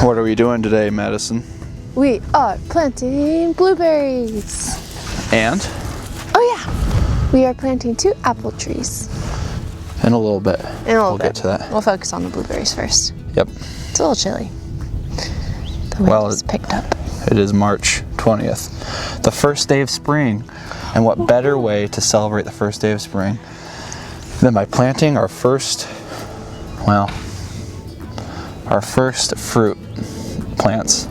What are we doing today, Madison? We are planting blueberries. And? Oh yeah, we are planting 2 apple trees. In a little bit. We'll get to that. We'll focus on the blueberries first. Yep. It's a little chilly. The wind has picked up. It is March 20th, the first day of spring. And what better way to celebrate the first day of spring than by planting our first, our first fruit plants,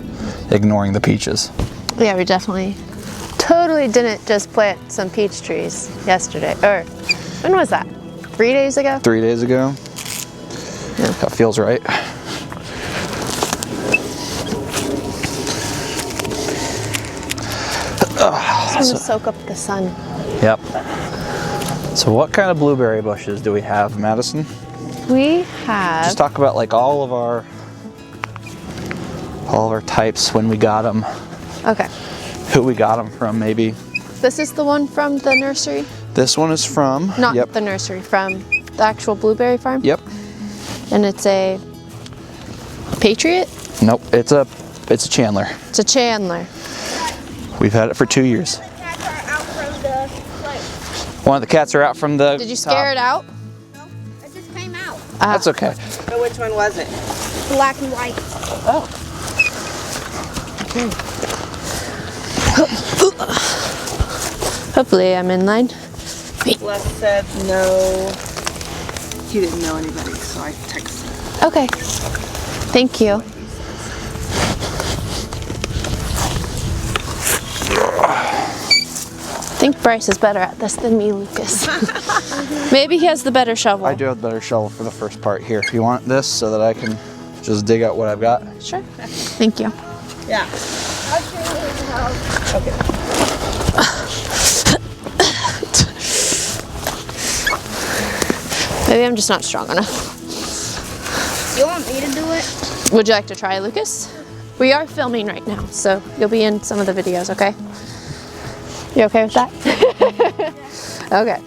ignoring the peaches. Yeah, we totally didn't just plant some peach trees yesterday. Or, when was that? 3 days ago? 3 days ago. Yeah. That feels right. Just want to soak up the sun. Yep. So what kind of blueberry bushes do we have, Madison? We have... Just talk about like all of our types, when we got them. Okay. Who we got them from, maybe. This is the one from the nursery? This one is from... Not the nursery, from the actual blueberry farm? Yep. And it's a Patriot? Nope, it's a Chandler. It's a Chandler. We've had it for 2 years. One of the cats are out from the... Did you scare it out? No, it just came out. That's okay. So which one was it? Black and white. Oh. Okay. Hopefully I'm in line. Les said no. He didn't know anybody, so I texted. Okay. Thank you. I think Bryce is better at this than me, Lucas. Maybe he has the better shovel. I do have the better shovel for the first part here. You want this so that I can just dig out what I've got? Sure. Thank you. Yeah. Okay. Maybe I'm just not strong enough. You want me to do it? Would you like to try, Lucas? We are filming right now, so you'll be in some of the videos, okay? You okay with that? Okay.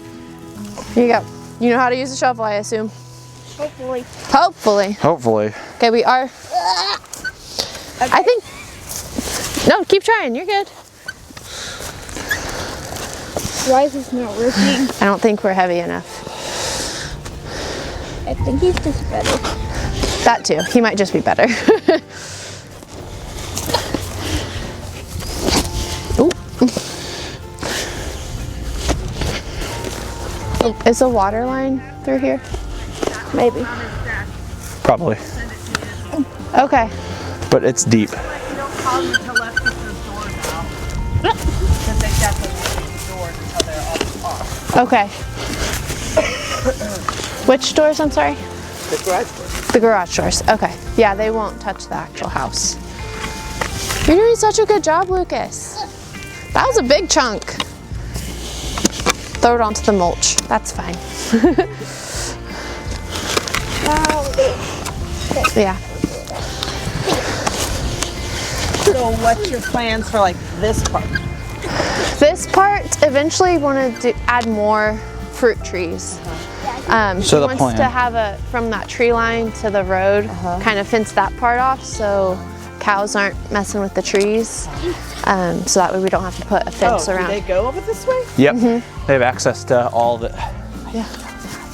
Here you go. You know how to use a shovel, I assume? Hopefully. Hopefully. Hopefully. Okay, we are... Okay. I think... No, keep trying. You're good. Why is this not working? I don't think we're heavy enough. I think he's just better. That too. He might just be better. Ooh. Is the water line through here? Maybe. Probably. Okay. But it's deep. You don't call them until Les gets those doors out. Because they definitely leave the doors until they're all off. Okay. Which doors, I'm sorry? The garage doors. The garage doors. Okay. Yeah, they won't touch the actual house. You're doing such a good job, Lucas. That was a big chunk. Throw it onto the mulch. That's fine. Yeah. So what's your plans for like this part? This part, eventually want to add more fruit trees. So he the wants plan. to have from that tree line to the road, kind of fence that part off so cows aren't messing with the trees. So that way we don't have to put a fence around. Do they go over this way? Yep. They have access to all of it. Yeah.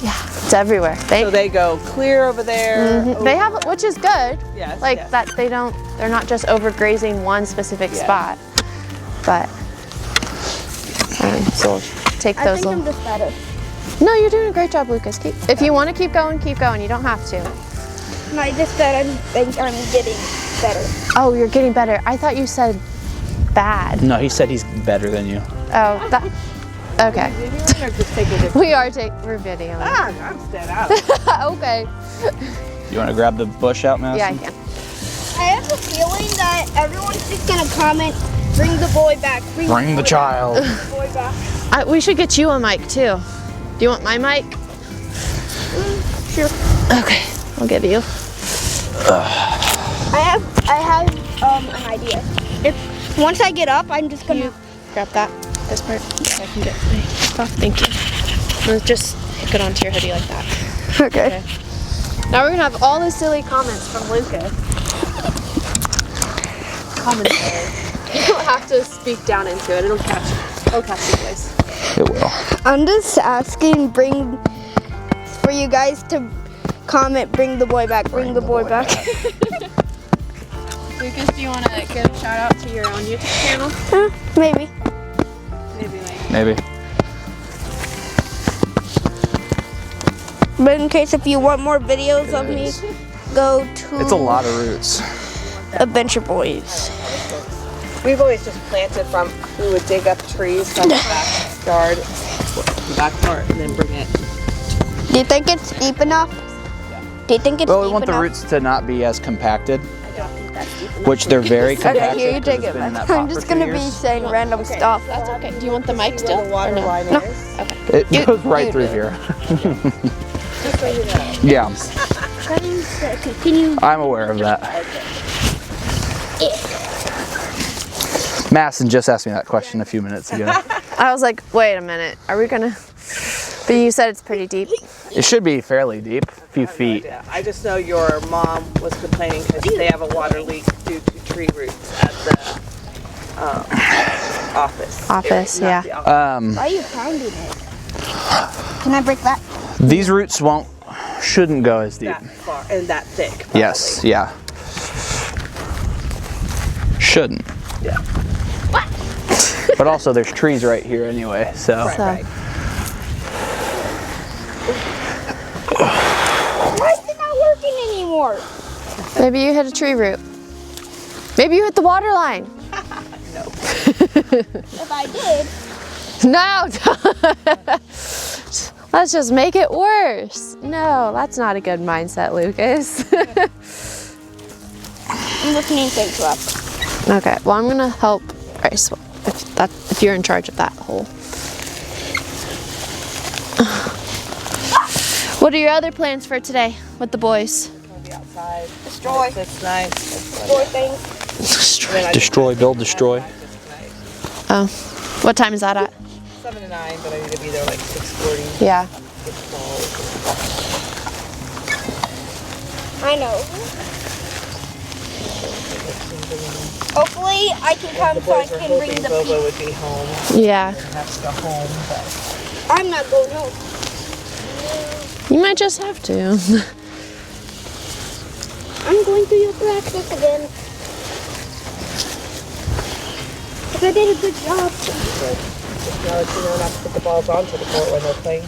Yeah, it's everywhere. So they go clear over there. They have, which is good. Yes, Like yes. that they're not just overgrazing one specific spot. But so we'll take I those think little. I'm just better. No, you're doing a great job, Lucas. If you want to keep going, keep going. You don't have to. No, I just said I think I'm getting better. Oh, you're getting better. I thought you said bad. No, he said he's better than you. Oh, that. Okay. Or just take it. We're videoing. I'm dead out. Okay. You want to grab the bush out, Madison? Yeah, I can. I have a feeling that everyone's just gonna comment, bring the boy back. Bring the child. the boy back. We should get you a mic too. Do you want my mic? Sure. Okay, I'll give you. I have an idea. If once I get up, I'm just gonna Grab that. This part, so I can get my stuff. Thank you. And just hook it onto your hoodie like that. Okay. Now we're gonna have all the silly comments from Lucas. commentary. You don't have to speak down into it. It'll catch your voice. It will. I'm just asking for you guys to comment, bring the boy back, bring the boy back. Lucas, do you want to give a shout out to your own YouTube channel? Maybe. Maybe. But in case if you want more videos of me, go to It's a lot of roots. Adventure Boys. We've always just planted we would dig up trees from the backyard, the back part, and then bring it. Do you think it's deep enough? Do you think it's Well, we deep want the enough? roots to not be as compacted, I don't think that's deep enough. which they're very compacted. Okay, here you 'cause take it's it been in back. that pot I'm for just 2 gonna be years. saying random stuff. That's okay. Do you want the mic Where still? the water or no? line No. is. It goes right you through do here. Just right here. Yeah, Continue. I'm aware of that. Masson just asked me that question a few minutes ago. I was like, wait a minute. Are we gonna? But you said it's pretty deep. It should be fairly deep, a few feet. Yeah, I just know your mom was complaining because they have a water leak due to tree roots at the office. Office, Not yeah. the office. Why are you pounding it? Can I break that? These roots shouldn't go as deep. That far and that thick. Yes, yeah. Shouldn't. Yeah. But also there's trees right here anyway, so. So, Right. Why is it not working anymore? maybe you hit a tree root. Maybe you hit the water line. If I did, No. Let's just make it worse. No, that's not a good mindset, Lucas. I'm looking in things up. Okay, well, I'm gonna help Bryce if you're in charge of that hole. What are your other plans for today with the boys? Gonna be outside. Destroy. It's nice. Four things. Destroy, build, destroy. Oh, what time is that at? 7 to 9, but I need to be there like 6:40. Yeah. I know. Hopefully, I can come The so I boys were can bring hoping the Bobo people. would be home. Yeah. And have to go home, but I'm not going home. You might just have to. I'm going to your practice again. But I did a good job. now that you know not to put the balls onto the court when they're playing.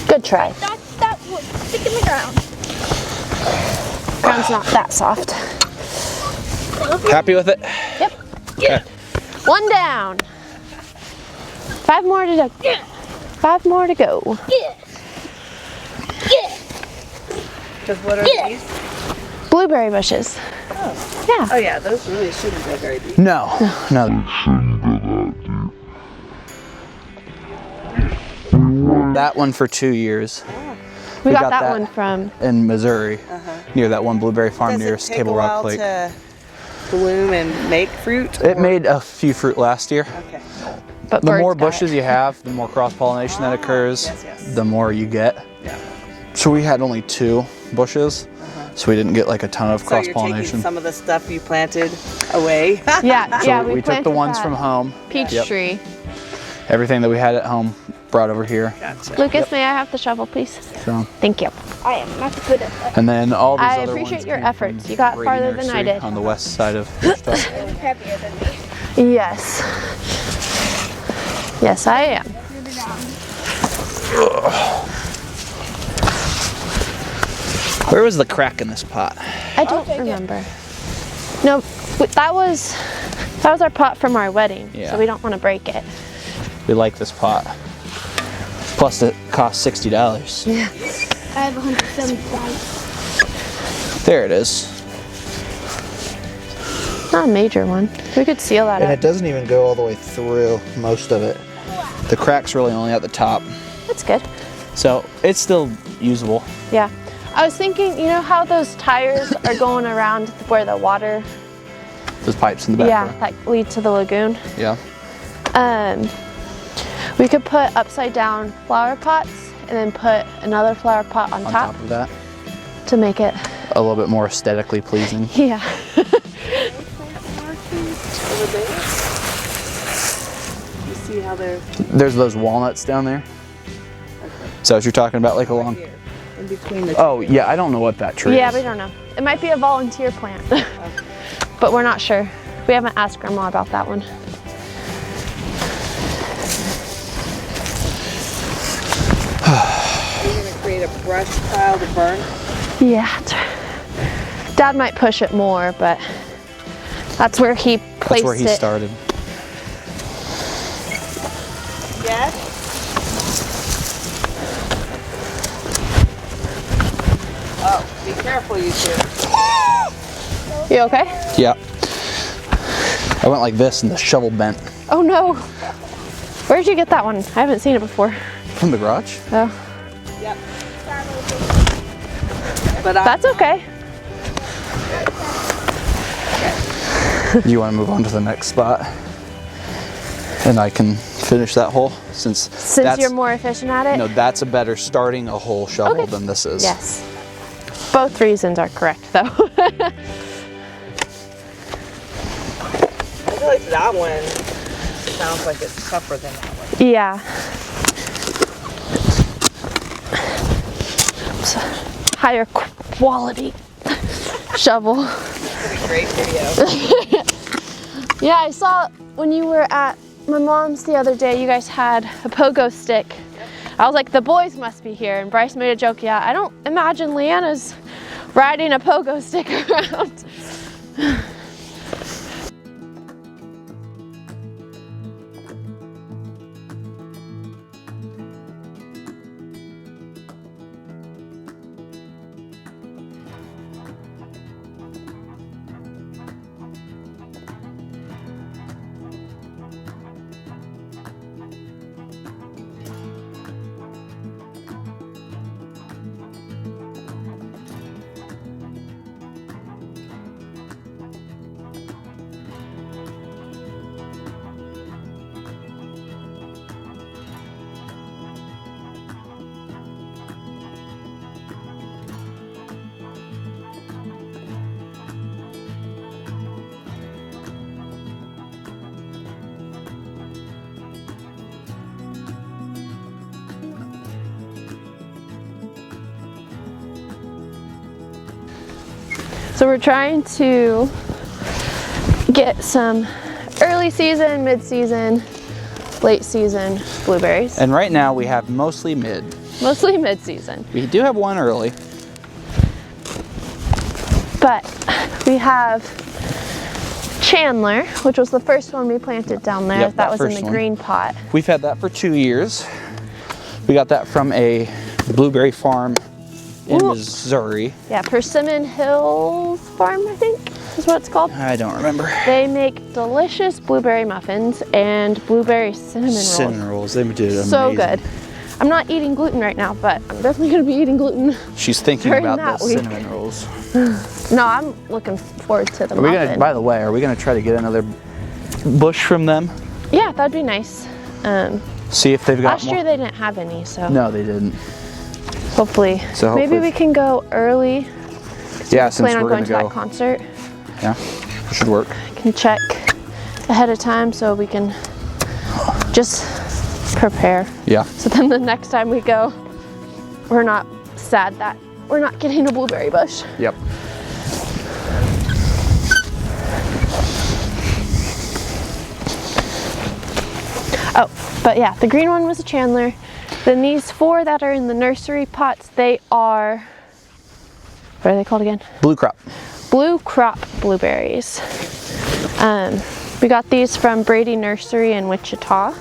Good try. That would stick in the ground. Ground's not that soft. Happy with it? Yep. Okay. One down. 5 more to go. 5 more to go. Because what are these? Blueberry bushes. Yeah. Oh yeah, those really shouldn't go very deep. No. That one for 2 years We got got that that. one from. in Missouri, near that one blueberry farm Does near it take Table a Rock while Lake. to bloom and make fruit? It or- made a few fruit last year. Okay. But The birds more got it. bushes you have, the more cross-pollination that occurs, yes. the more you get. Yeah. So we had only 2 bushes, so we didn't get like a ton of So you're taking cross-pollination. some of the stuff you planted away. Yeah, So yeah. we took the planted ones that from home. Peach Yep. tree. Everything that we had at home brought over here. Gotcha. Lucas, may I have the shovel, please? So, Thank you. I am not good at that. and then all these I other appreciate ones your came efforts. from You got Prairie farther than I Nursery did. on the west side of Echota. You're heavier than me. Yes. Yes, I am. Where was the crack in this pot? I don't remember. No, that was our pot from our wedding. Yeah. So we don't want to break it. We like this pot. Plus it cost $60. I have 175. There it is. Not a major one. We could seal that And up. it doesn't even go all the way through most of it. The crack's really only at the top. That's good. So it's still usable. Yeah. I was thinking, you know how those tires are going around where the water, Those pipes in the back. yeah, that lead to the lagoon? Yeah. We could put upside down flower pots and then put another flower pot on On top top of that, to make it, a little bit more aesthetically pleasing. yeah. Over there. You see how they're There's those walnuts down there. Is that what you're talking about, like along? here, in between the Oh yeah, I don't know what that tree Yeah, is. we don't know. It might be a volunteer plant, but we're not sure. We haven't asked Grandma about that one. You're gonna create a brush pile to burn. Yeah. Dad might push it more, but that's where he placed That's where he it. started. Yes. Oh, be careful, you two. You okay? Yeah. I went like this and the shovel bent. Oh no. Where'd you get that one? I haven't seen it before. From the garage? Oh, Yep. But that's okay. Do you want to move on to the next spot? And I can finish that hole since that's, You're more efficient at it? no, that's a better starting a hole shovel Okay. than this is. Yes. Both reasons are correct though. I feel like that one sounds like it's tougher than that one. Yeah. Higher quality shovel. It's a great video. Yeah, I saw when you were at my mom's the other day, you guys had a pogo stick. I was like, the boys must be here. And Bryce made a joke, yeah, I don't imagine Leanna's riding a pogo stick around. So we're trying to get some early season, mid-season, late season blueberries. And right now we have mostly mid. Mostly mid-season. We do have one early. But we have Chandler, which was the first one we planted down there. Yep, that that was in first the one. green pot. We've had that for 2 years. We got that from a blueberry farm in Ooh. Missouri. Yeah, Persimmon Hills Farm, I think is what it's called. I don't remember. They make delicious blueberry muffins and blueberry cinnamon rolls. Cinnamon rolls, they did amazing. So good. I'm not eating gluten right now, but I'm definitely gonna be eating gluten. She's thinking During about that those week. cinnamon rolls. No, I'm looking forward to the Are we muffin. gonna, by the way, are we gonna try to get another bush from them? Yeah, that'd be nice. See if they've got Last more? year they didn't have any, so No, they didn't. hopefully. So Maybe hopefully- we can go early. Yeah, since Plan on we're going gonna to go. that concert. Yeah, it should work. Can check ahead of time so we can just prepare. Yeah. So then the next time we go, we're not sad that we're not getting a blueberry bush. Yep. Oh, but yeah, the green one was a Chandler. Then these 4 that are in the nursery pots, they are, what are they called again? Blue crop. Blue crop blueberries. We got these from Brady Nursery in Wichita.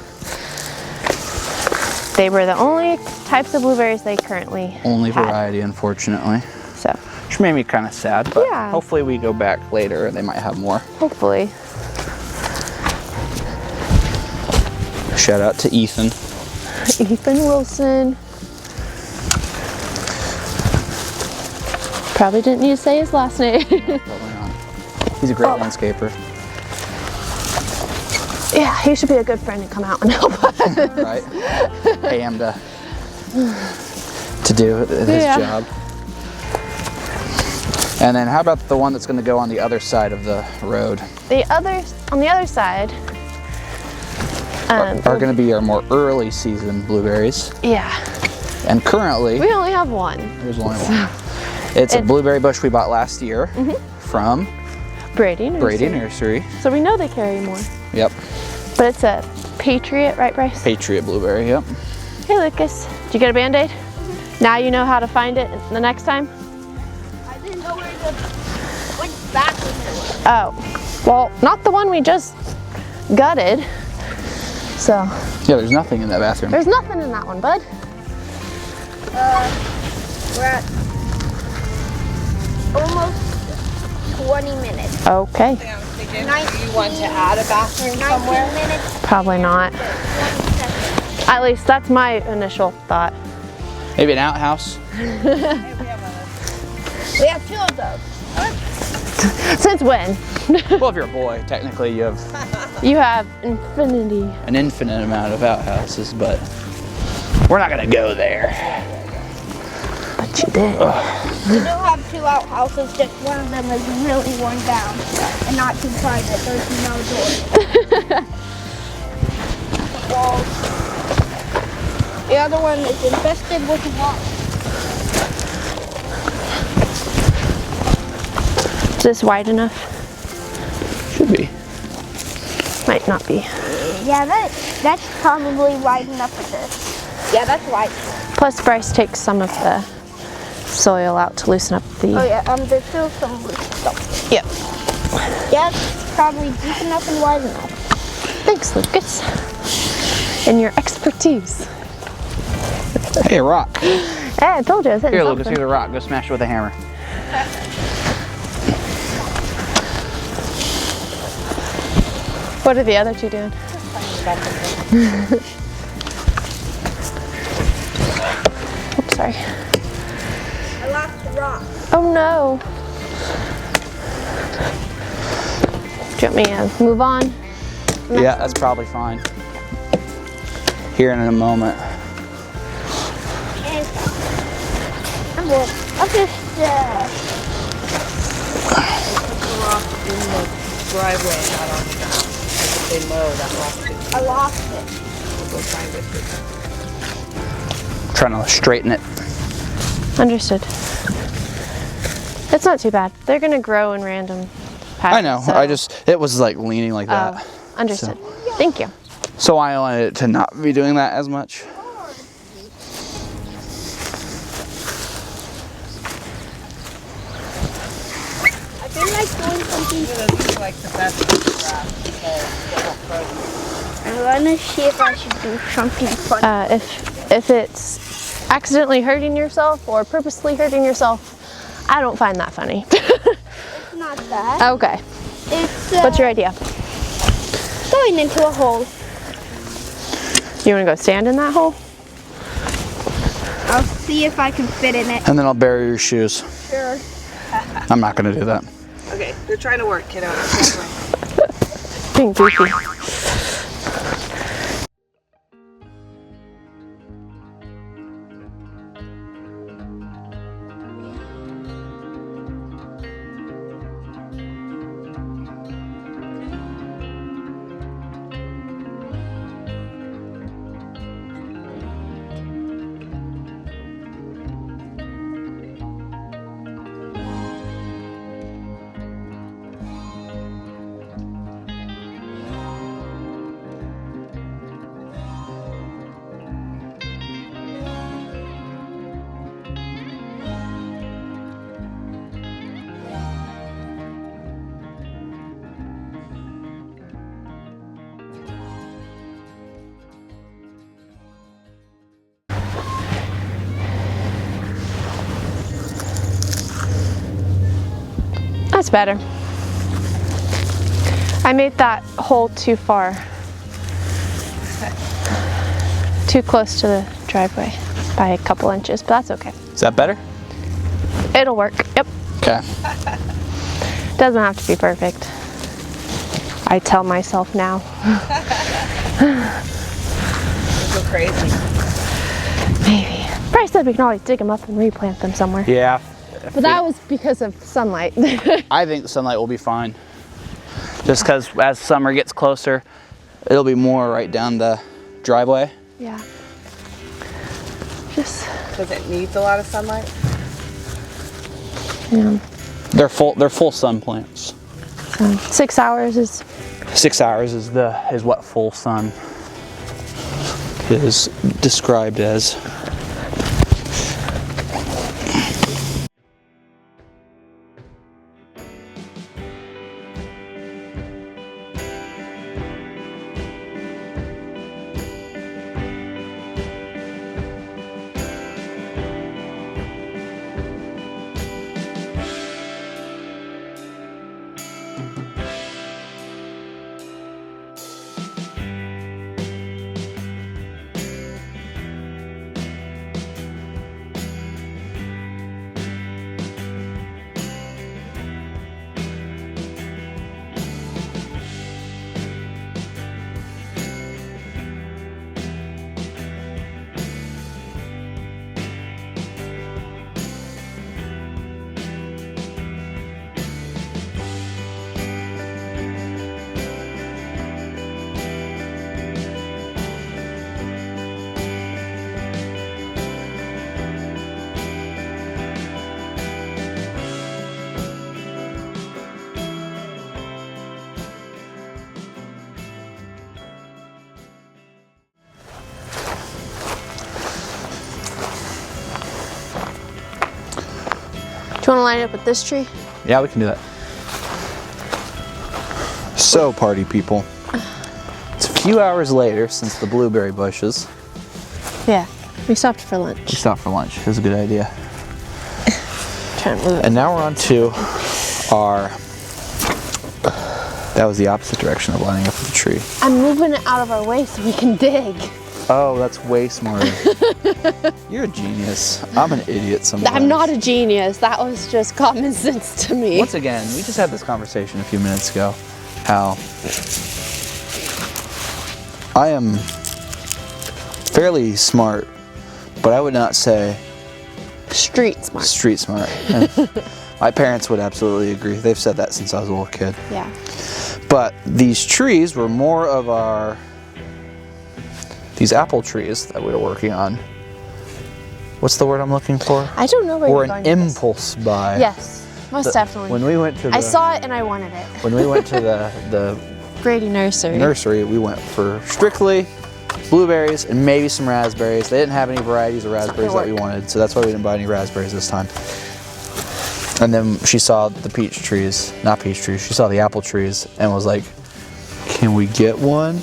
They were the only types of blueberries they currently Only had. variety, unfortunately. So Which made me kind of sad, but Yeah. hopefully we go back later and they might have more. hopefully. Shout out to Ethan. Ethan Wilson. Probably didn't need to say his last name. Probably not. He's a great Oh. landscaper. Yeah, he should be a good friend and come out and help us. Right? Pay him to do his job. And then how about the one that's going to go on the other side of the road? On the other side. Are going to be our more early season blueberries. Yeah. And currently, We only have one. there's only one. It's a blueberry bush we bought last year from Brady Nursery. Nursery. So we know they carry more. Yep. But it's a Patriot, right, Bryce? Patriot blueberry, yep. Hey, Lucas. Did you get a Band-Aid? Now you know how to find it the next time? I didn't know which bathroom it was. Oh. Well, not the one we just gutted. So, Yeah, there's nothing in that bathroom. there's nothing in that one, bud. We're at almost 20 minutes. Okay. I was thinking, do you want to add a bathroom 19 somewhere? minutes, Probably not. 20 seconds. At least that's my initial thought. Maybe an outhouse? We have 2 of those. Since when? Well, if you're a boy, technically you have You have infinity. an infinite amount of outhouses, but we're not going to go there. But you did. We do have 2 outhouses, just one of them is really worn down and not too private. There's no door. Walls. The other one is infested with wasps. Is this wide enough? Should be. Might not be. Yeah, that's probably wide enough for this. Yeah, that's wide. Plus, Bryce takes some of the soil out to loosen up the. Oh yeah, there's still some loose stuff. Yep. Yeah, it's probably deep enough and wide enough. Thanks, Lucas. And your expertise. Hey, a rock. Hey, I told you. I said Here, something. Lucas, here's a rock. Go smash it with a hammer. What are the other 2 doing? Oops, sorry. I lost the rock. Oh no. Do you want me to move on? Yeah, that's probably fine. Here in a moment. I'll just, The rock in the driveway, not on the ground. Like if they mow, that rock should I lost it. go find it. Trying to straighten it. Understood. It's not too bad. They're gonna grow in random patterns. I know. so- It was like leaning like that. Understood. Thank you. So I wanted it to not be doing that as much. I feel like doing something. These are like the best grass, so they're not frozen. I'm gonna see if I should do something fun. If it's accidentally hurting yourself or purposely hurting yourself, I don't find that funny. It's not that. Okay. It's What's your idea? going into a hole. You want to go stand in that hole? I'll see if I can fit in it. And then I'll bury your shoes. Sure. I'm not going to do that. Okay, they're trying to work, kiddo. Being goofy. That's better. I made that hole too far. Too close to the driveway by a couple inches, but that's okay. Is that better? It'll work. Yep. Okay. Doesn't have to be perfect. I tell myself now. Go crazy. Maybe. Bryce said we can always dig them up and replant them somewhere. Yeah. But that was because of sunlight. I think the sunlight will be fine. Just because as summer gets closer, it'll be more right down the driveway. Yeah. Just. Because it needs a lot of sunlight. Yeah. They're full sun plants. 6 hours is. 6 hours is what full sun is described as. Do you want to line it up with this tree? Yeah, we can do that. So, party people, it's a few hours later since the blueberry bushes. Yeah. We stopped for lunch. We stopped for lunch. It was a good idea. Trying to move it. And now we're on to our. That was the opposite direction of lining up with the tree. I'm moving it out of our way so we can dig. Oh, that's way smarter. You're a genius. I'm an idiot sometimes. I'm not a genius. That was just common sense to me. Once again, we just had this conversation a few minutes ago. How I am fairly smart, but I would not say Street smart. street smart. And my parents would absolutely agree. They've said that since I was a little kid. Yeah. But these trees were more of these apple trees that we were working on. What's the word I'm looking for? I don't know where Or you're an going with this. impulse buy. Yes, most definitely. When we went to the, I saw it and I wanted it. when we went to the Grady Nursery. nursery, we went for strictly blueberries and maybe some raspberries. They didn't have any varieties of raspberries that we wanted, so that's why we didn't buy any raspberries this time. And then she saw the peach trees, not peach trees, she saw the apple trees and was like, can we get one?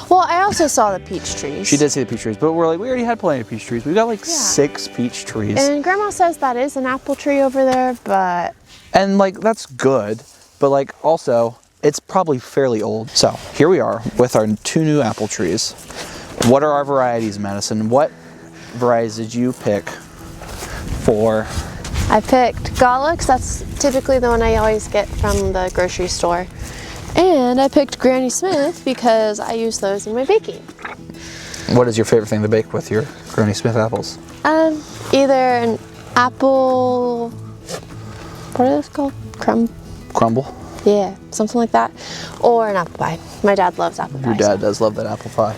Well, I also saw the peach trees. She did see the peach trees, but we're like, we already had plenty of peach trees. We got like Yeah. 6 peach trees. And Grandma says that is an apple tree over there, but And like, that's good, but like also, it's probably fairly old. So here we are with our 2 new apple trees. What are our varieties, Madison? What varieties did you pick for? I picked Galax. That's typically the one I always get from the grocery store. And I picked Granny Smith because I use those in my baking. What is your favorite thing to bake with your Granny Smith apples? Either an apple, what are those called? Crumble? Yeah, something like that. Or an apple pie. My dad loves apple pie. Your dad does love that apple pie.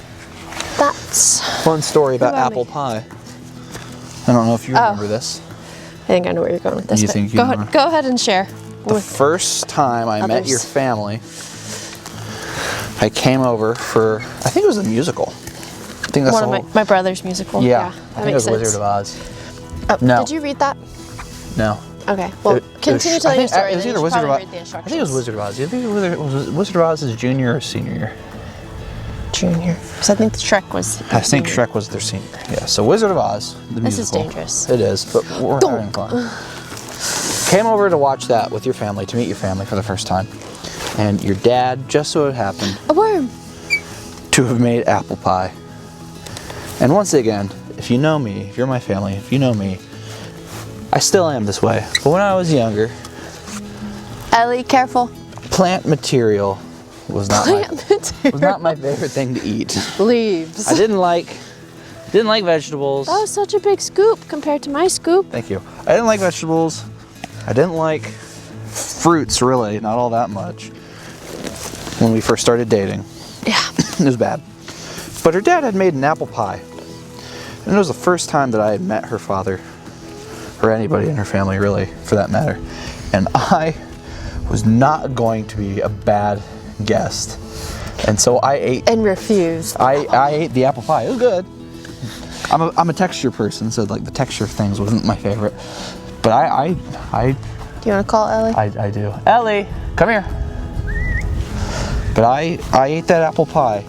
That's, Fun story about about apple me? pie. I don't know if you remember this. I think I know where you're going with this. You but think you go know? ahead, go ahead and share. The first time I met others. your family, I came over for, I think it was a musical. I think that's One the of whole, my brother's musical. yeah, that I think it makes was sense. Wizard of Oz. Oh, No. Did you read that? No. Okay. Well, continue telling your story. It was then. either You should Wizard of probably Oz. read the I instructions. think it was Wizard of Oz. You think it was Wizard of Oz is junior or senior year? Junior. Because I think Shrek was. I think Shrek was their senior. Yeah. So Wizard of Oz, the This is musical. dangerous. It is, but we're having fun. Came over to watch that with your family, to meet your family for the first time, and your dad just so it happened A worm. to have made apple pie. And once again, if you know me, if you're my family, if you know me, I still am this way. But when I was younger, Ellie, careful. plant material was not my favorite thing to eat. Leaves. I didn't like vegetables. That was such a big scoop compared to my scoop. Thank you. I didn't like vegetables. I didn't like fruits, really, not all that much. When we first started dating. Yeah. It was bad. But her dad had made an apple pie. And it was the first time that I had met her father, or anybody in her family really, for that matter. And I was not going to be a bad guest. And so I ate. And refused. I ate the apple pie. It was good. I'm a texture person, so like the texture of things wasn't my favorite. But I Do you want to call Ellie? I do. Ellie, come here. But I ate that apple pie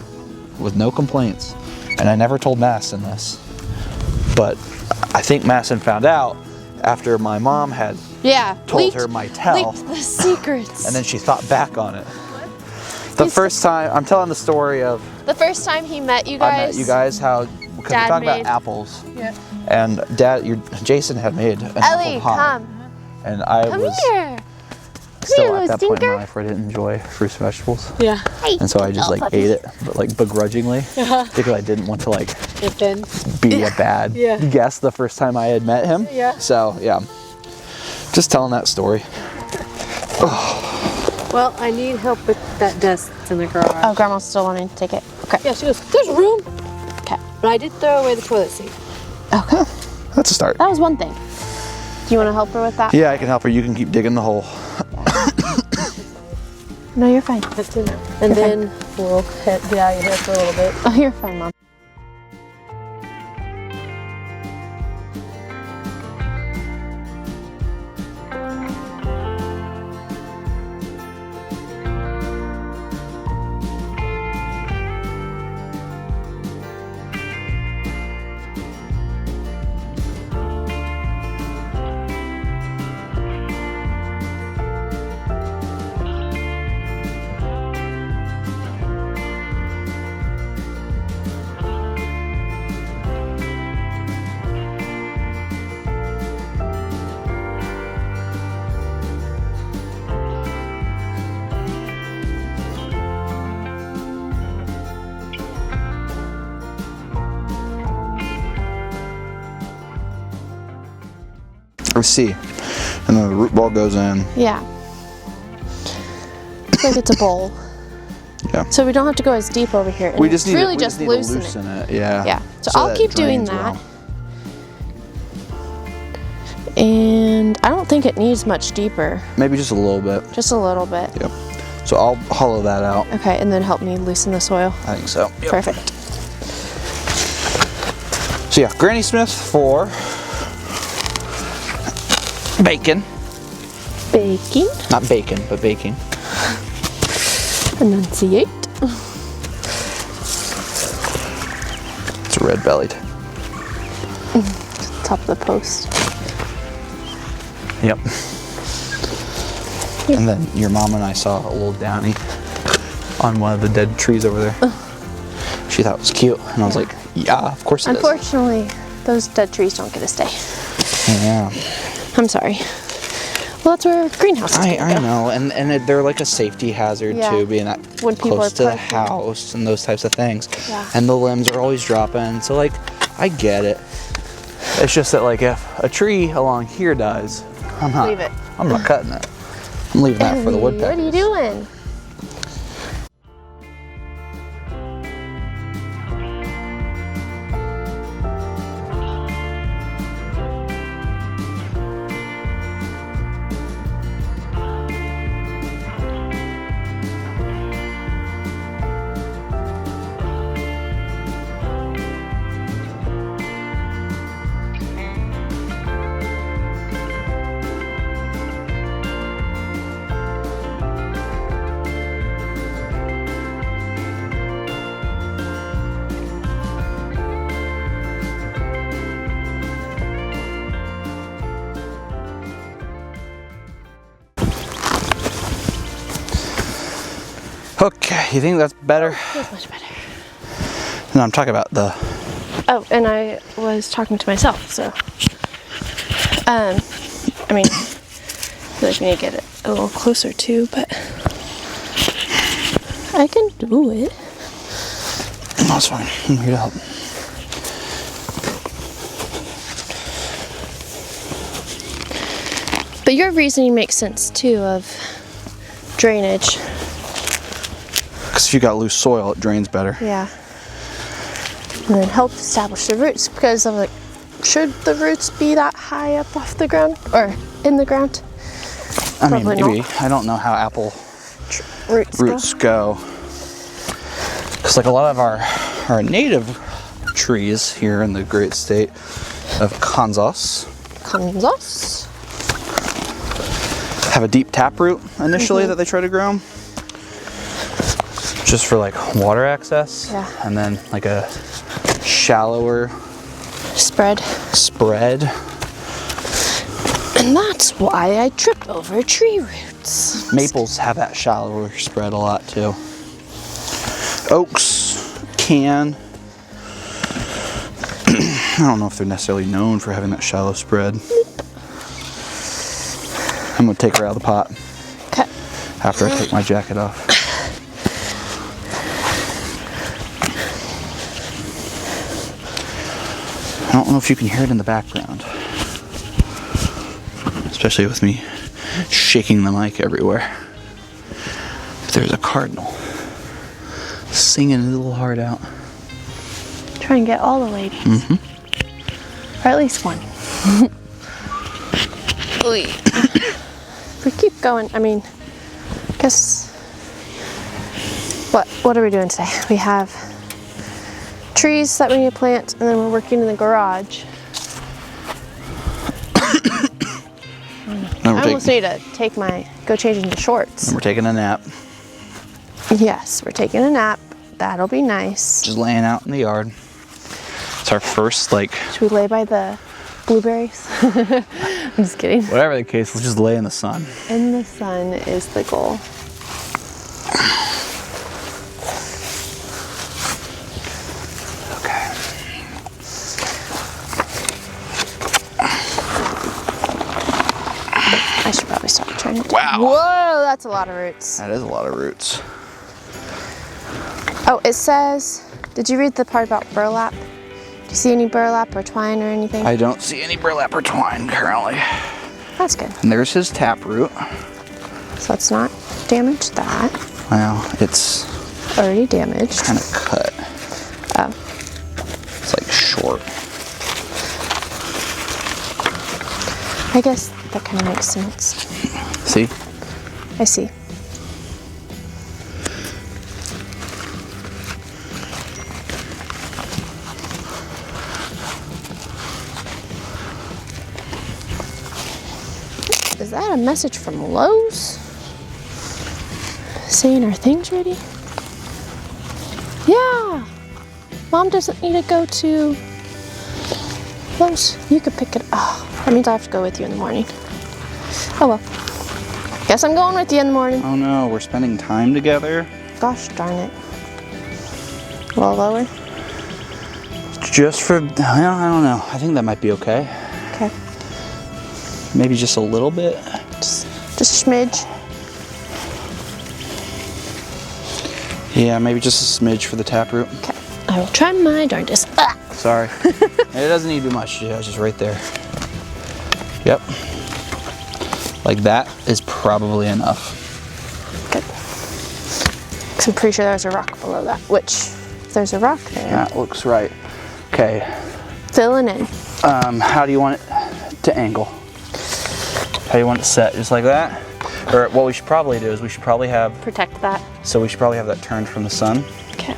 with no complaints, and I never told Madison this. But I think Madison found out after my mom had told her my tell, leaked the secrets. and then she thought back on it. The first time, I'm telling the story of the first time he met you I guys. met you guys, how, because we're Dad talking made- about apples, Yeah. and Jason had made an Ellie, apple pie, come. and I Come was here. still here, at that little point in stinker. my life where I didn't enjoy fruits and vegetables. Yeah. And so I just like ate it, but like begrudgingly, because I didn't want to like It then. be a bad Yeah. guest the first time I had met him. Yeah. So yeah, just telling that story. Well, I need help with that desk that's in the garage. Oh, Grandma's still wanting to take it. Okay. Yeah, she goes, there's room. Okay. But I did throw away the toilet seat. Okay. That's a start. That was one thing. Do you want to help her with that? Yeah, I can help her. You can keep digging the hole. No, you're fine. That's in there. And then we'll get out of here for a little bit. Oh, you're fine, Mom. Or C, and then the root ball goes in. Yeah. It's like it's a bowl. Yeah. So we don't have to go as deep over here. And We just need really to, just need loosen to it. loosen it. Yeah. Yeah. So I'll that keep it doing drains that. well. And I don't think it needs much deeper. Maybe just a little bit. Just a little bit. Yep. So I'll hollow that out. Okay, and then help me loosen the soil. I think so. Yep. Perfect. So yeah, Granny Smith for bacon. Baking. Not bacon, but baking. Enunciate. It's red bellied. Top of the post. Yep. And then your mom and I saw a little downy on one of the dead trees over there. She thought it was cute, and I was like, yeah, of course it is. Unfortunately, those dead trees don't get to stay. Yeah. I'm sorry. Well, that's where greenhouse is I gonna go. know, and they're like a safety hazard Yeah. too, being that When people close are to the parking. house and those types of things. Yeah. And the limbs are always dropping, so like, I get it. It's just that like if a tree along here dies, I'm not. Leave it. I'm not cutting it. I'm leaving that for the Ellie, woodpeckers. what are you doing? Okay, you think that's better? That's much better. No, I'm talking about the. Oh, and I was talking to myself, so. I mean, I feel like we need to get it a little closer too, but. I can do it. No, it's fine. I'm here to help. But your reasoning makes sense too of drainage. Because if you got loose soil, it drains better. Yeah. And then help establish the roots, because I'm like, should the roots be that high up off the ground or in the ground? I mean, Probably maybe. not. I don't know how apple Roots go. Because like a lot of our native trees here in the great state of Kansas Kansas. have a deep taproot initially that they try to grow, just for like water access. Yeah. And then like a shallower Spread. And that's why I trip over tree roots. Maples have that shallower spread a lot too. Oaks can. I don't know if they're necessarily known for having that shallow spread. I'm gonna take her out of the pot Okay. after I take my jacket off. I don't know if you can hear it in the background, especially with me shaking the mic everywhere. But there's a cardinal singing his little heart out. Try and get all the ladies. Mm-hmm. Or at least one. If we keep going, I mean, I guess, what are we doing today? We have trees that we need to plant, and then we're working in the garage. I almost need to go change into shorts. And we're taking a nap, Yes, we're taking a nap. That'll be nice. just laying out in the yard. It's our first, like, Should we lay by the blueberries? I'm just kidding. whatever the case, let's just lay in the sun. In the sun is the goal. Okay. I should probably stop trying to. Wow. Whoa, that's a lot of roots. That is a lot of roots. Oh, it says, did you read the part about burlap? Do you see any burlap or twine or anything? I don't see any burlap or twine currently. That's good. And there's his taproot. So let's not damage that. Well, it's Already damaged. kind of cut. Oh, It's like short. I guess that kind of makes sense. See? I see. Is that a message from Lowe's? Saying our thing's ready? Yeah! Mom doesn't need to go to Lowe's. You could pick it up. Oh, that means I have to go with you in the morning. Oh well. Guess I'm going with you in the morning. Oh no, we're spending time together? Gosh darn it. A little lower? Just for, well, I don't know. I think that might be okay. Okay. Maybe just a little bit. Just a smidge. Yeah, maybe just a smidge for the taproot. Okay. I will try my darndest. Ah! Sorry. It doesn't need to be much. Yeah, it's just right there. Yep. Like that is probably enough. Good. 'Cause I'm pretty sure there's a rock below that, which, if there's a rock there, That looks right. Okay. filling in. How do you want it to angle? How do you want it set? Just like that? Or what we should probably do is we should probably have Protect that turned from the sun. Okay.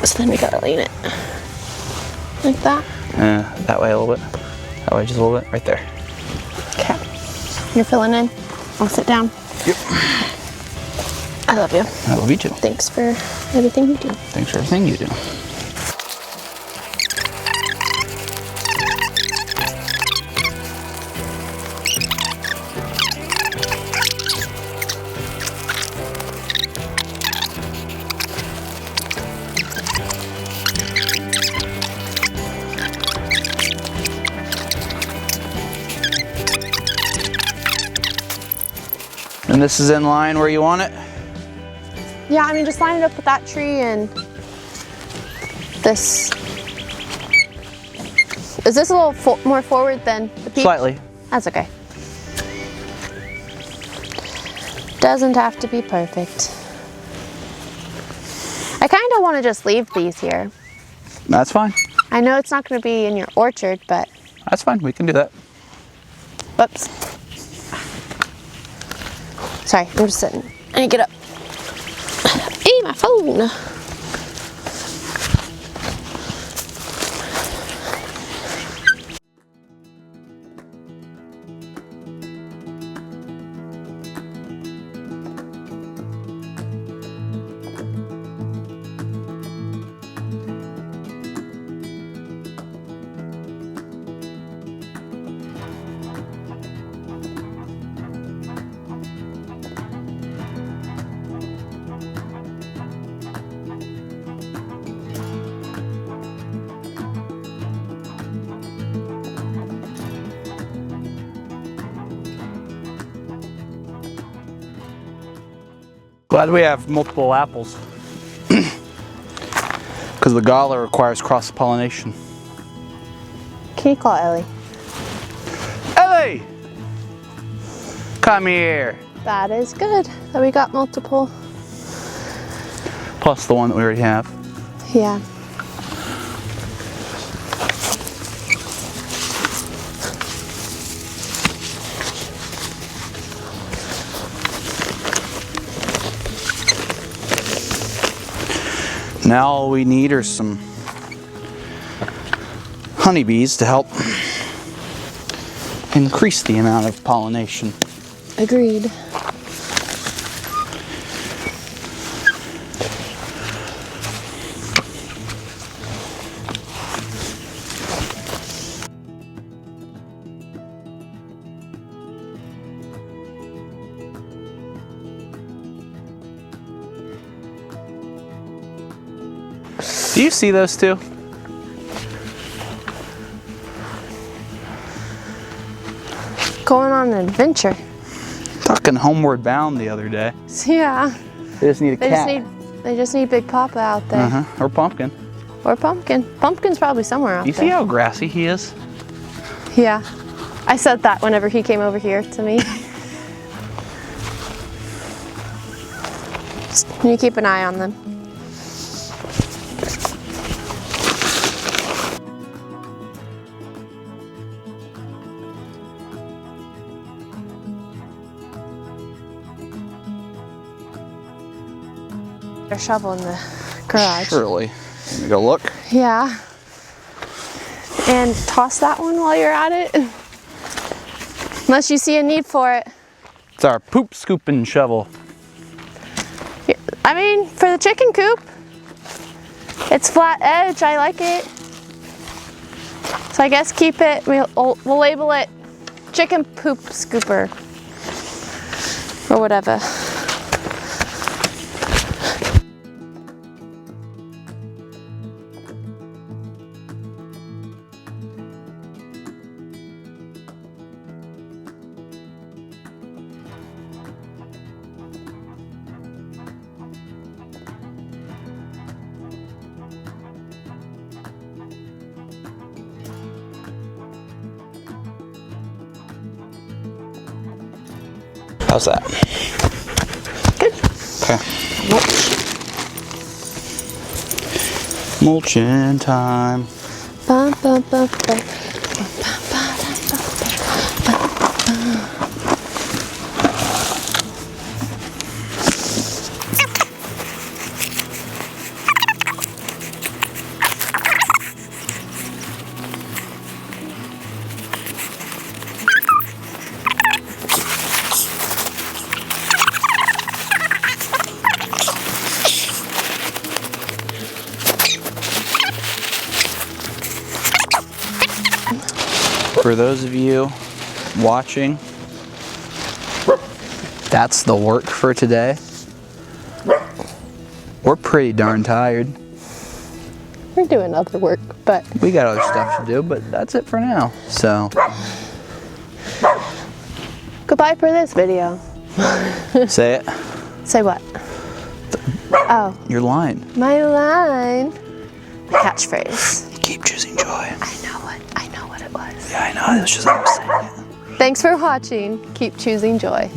So then we gotta lean it. Like that. That way a little bit. That way just a little bit. Right there. Okay. You're filling in. I'll sit down. Yep. I love you. I love you too. Thanks for everything you do. Thanks for everything you do. And this is in line where you want it? Yeah, I mean, just line it up with that tree and this. Is this a little more forward than the peach? Slightly. That's okay. Doesn't have to be perfect. I kind of want to just leave these here. That's fine. I know it's not going to be in your orchard, but... That's fine. We can do that. Whoops. Sorry, I'm just sitting. I need to get up. Hey, my phone! Glad we have multiple apples. Because the gala requires cross-pollination. Can you call Ellie? Ellie! Come here. That is good that we got multiple. Plus the one that we already have. Yeah. Now all we need are some honeybees to help increase the amount of pollination. Agreed. Do you see those two? Going on an adventure. Talking homeward bound the other day. Yeah. They just need a cat. They just need Big Papa out there. Or pumpkin. Or Pumpkin. Pumpkin's probably somewhere out You there. see how grassy he is? Yeah. I said that whenever he came over here to me. You keep an eye on them. Their shovel in the garage. Surely. Let me go look. Yeah. And toss that one while you're at it. Unless you see a need for it. It's our poop scooping shovel. I mean, for the chicken coop, it's flat edge. I like it. So I guess keep it. We'll label it chicken poop scooper or whatever. How's that? Good. Okay. Mulching time. Bum, bum, bum, bum. For those of you watching, that's the work for today. We're pretty darn tired. We're doing other work, but We got other stuff to do, but that's it for now. So, goodbye for this video. say it. Say what? Oh, Your line. my line. Catchphrase. Keep choosing joy. I know what it was. Yeah, I know. It was just I was saying it. Thanks for watching. Keep choosing joy.